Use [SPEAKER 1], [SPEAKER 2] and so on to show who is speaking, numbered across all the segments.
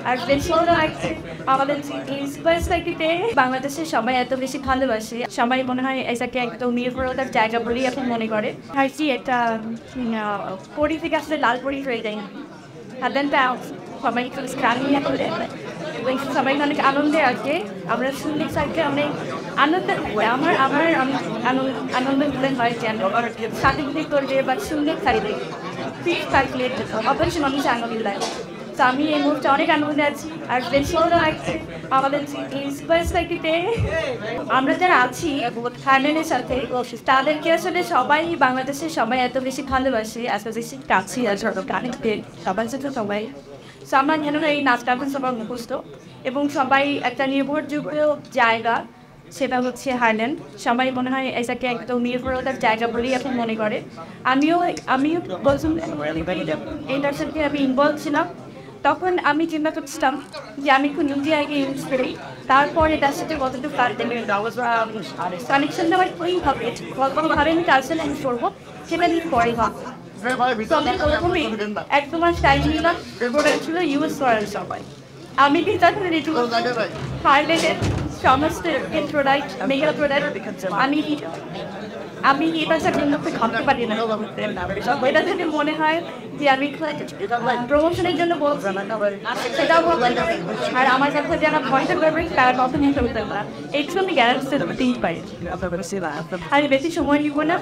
[SPEAKER 1] আর বেশি হলো আমাদের সোসাইটিতে বাংলাদেশের সবাই এত বেশি ভালোবাসে, সবাই মনে হয় এটাকে একদম নির্ভরতার জায়গা বলেই এখন মনে করে। আর কি একটা পরি থেকে আসলে লাল পরি হয়ে যায়, আর দেন সবাই একটু স্ক্রানিয়ে করে এবং সবাই অনেক আনন্দে আছে। আমরা সুন্দর সাইডে অনেক আনন্দ আমার আমার আনন্দ মনে হয় যেন সাথে করলে বা সুন্দর সাইডে ফিক্স থাকলে অবশ্যই মানুষ আনন্দ লাগে। তো আমি এই মুহূর্তে অনেক আনন্দে আছি। আর বেশি হলো আমাদের সোসাইটিতে আমরা যারা আছি থাইল্যান্ডের সাথে, তাদেরকে আসলে সবাই বাংলাদেশের সবাই এত বেশি ভালোবাসে, এত বেশি কাছে কানেক্টেড সবার সাথে সবাই। তো আমার যেন এই নাচটা সবার মুখস্থ এবং সবাই একটা নির্ভরযোগ্য জায়গা, সেটা হচ্ছে হাইল্যান্ড। সবাই মনে হয় এটাকে একদম নির্ভরতার জায়গা বলেই এখন মনে করে। আমিও বলছিলাম এটার সাথে আমি ইনভলভ ছিলাম, তখন আমি চিন্তা করছিলাম যে আমি একটু নিজে আগে ইউজ করি, তারপর এটার সাথে কতটুকু কানেকশন দেওয়ার ওই হবে কতভাবে আমি তার সাথে আমি করবো সেটা নিয়ে পরে ভাব। প্রথমে এক দু মাস টাইম নিলাম প্রোডাক্ট ছিল ইউজ করার সবাই। আমি কিন্তু আসলে থাইল্যান্ডের সমস্ত প্রোডাক্ট মেকআপ প্রোডাক্ট আমি এটা সাথে খাওয়াতে পারি না। এটা থেকে মনে হয় যে আমি প্রমোশনের জন্য বলছি, সেটাও বলতে আর আমার কাছে যারা ভয়টা করবে তারা কত নিয়ে চলতে পারে, এইটুকু আমি গ্যারান্টি দিতেই পারি। আমি বেশি সময় নিব না,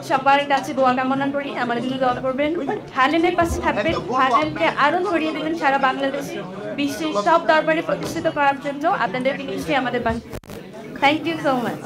[SPEAKER 1] সবার কাছে দোয়া কামনা করি আমার জন্য দোয়া করবেন, থাইল্যান্ডের পাশে থাকবেন, থাইল্যান্ডকে আরও ছড়িয়ে দেবেন সারা বাংলাদেশ বিশ্বের সব দরবারে প্রতিষ্ঠিত করার জন্য আপনাদের নিশ্চয়ই আমাদের পাশে। Thank you so much.